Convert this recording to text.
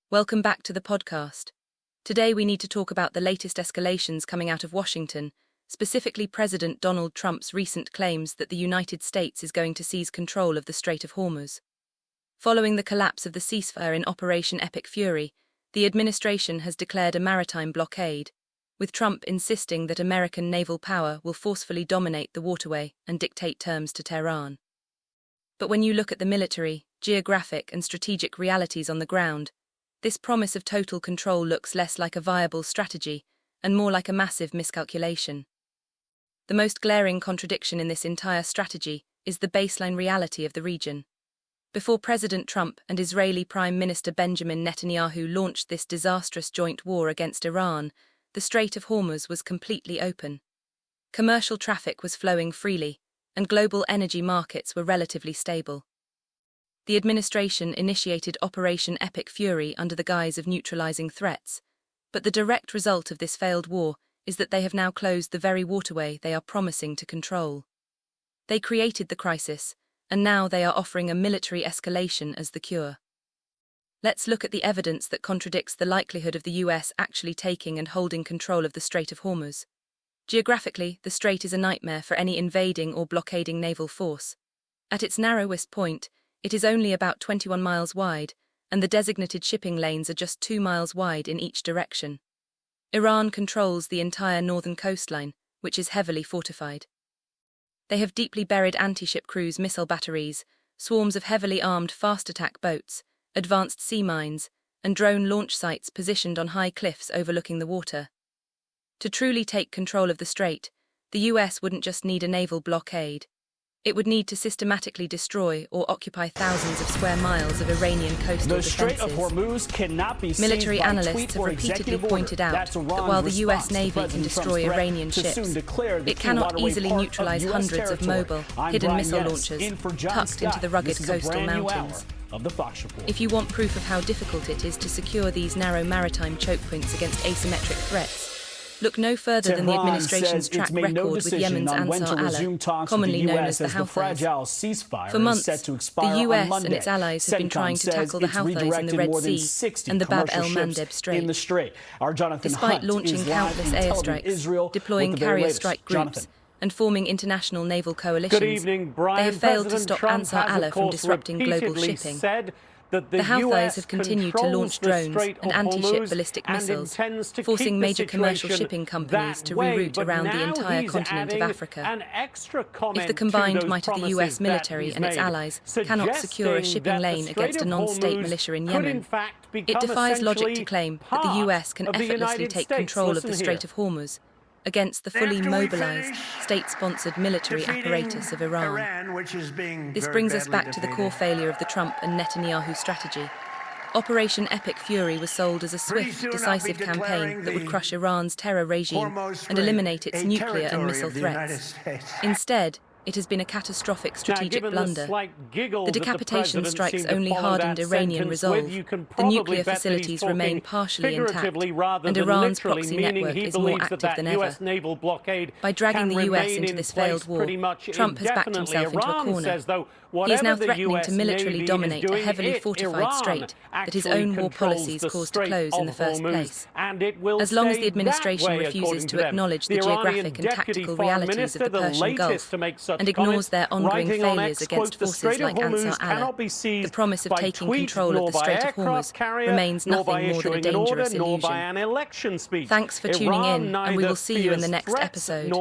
Welcome back to the podcast. Today we need to talk about the latest escalations coming out of Washington, specifically President Donald Trump's recent claims that the United States is going to seize control of the Strait of Hormuz. Following the collapse of the ceasefire in Operation Epic Fury, the administration has declared a maritime blockade, with Trump insisting that American naval power will forcefully dominate the waterway and dictate terms to Tehran. But when you look at the military, geographic and strategic realities on the ground, this promise of total control looks less like a viable strategy and more like a massive miscalculation. The most glaring contradiction in this entire strategy is the baseline reality of the region. Before President Trump and Israeli Prime Minister Benjamin Netanyahu launched this disastrous joint war against Iran, the Strait of Hormuz was completely open. Commercial traffic was flowing freely, and global energy markets were relatively stable. The administration initiated Operation Epic Fury under the guise of neutralizing threats, but the direct result of this failed war is that they have now closed the very waterway they are promising to control. They created the crisis, and now they are offering a military escalation as the cure. Let's look at the evidence that contradicts the likelihood of the US actually taking and holding control of the Strait of Hormuz. Geographically, the strait is a nightmare for any invading or blockading naval force. At its narrowest point, it is only about 21 miles wide, and the designated shipping lanes are just 2 miles wide in each direction. Iran controls the entire northern coastline, which is heavily fortified. They have deeply buried anti-ship cruise missile batteries, swarms of heavily armed fast-attack boats, advanced sea mines, and drone launch sites positioned on high cliffs overlooking the water. To truly take control of the strait, the US wouldn't just need a naval blockade. It would need to systematically destroy or occupy thousands of square miles of Iranian coastal defenses. The Strait of Hormuz cannot be seized. Military analysts have repeatedly pointed out that while the US Navy can destroy Iranian ships, it cannot easily neutralize hundreds of mobile, hidden missile launchers tucked into the rugged coastal mountains. If you want proof of how difficult it is to secure these narrow maritime choke points against asymmetric threats, look no further than the administration's track record with Yemen's Ansar ally, commonly known as the Houthis. For months, the US and its allies have been trying to tackle the Houthis in the Red Sea and the Bab el-Mandeb Strait. Despite launching countless airstrikes, deploying carrier strike groups, and forming international naval coalitions, they have failed to stop Ansar Allah from disrupting global shipping. The Houthis have continued to launch drones and anti-ship ballistic missiles, forcing major commercial shipping companies to reroute around the entire continent of Africa. If the combined might of the US military and its allies cannot secure a shipping lane against a non-state militia in Yemen, it defies logic to claim that the US can effortlessly take control of the Strait of Hormuz against the fully mobilized, state-sponsored military apparatus of Iran. This brings us back to the core failure of the Trump and Netanyahu strategy. Operation Epic Fury was sold as a swift, decisive campaign that would crush Iran's terror regime and eliminate its nuclear and missile threats. Instead, it has been a catastrophic strategic blunder. The decapitation strikes only hardened Iranian resolve. The nuclear facilities remain partially intact, and Iran's proxy network is more active than ever. By dragging the US into this failed war, Trump has backed himself into a corner. He is now threatening to militarily dominate a heavily fortified strait that his own war policies caused to close in the first place. As long as the administration refuses to acknowledge the geographic and tactical realities of the Persian Gulf and ignores their ongoing failures against forces like Ansar Allah, the promise of taking control of the Strait of Hormuz remains nothing more than a dangerous illusion. Thanks for tuning in, and we will see you in the next episode.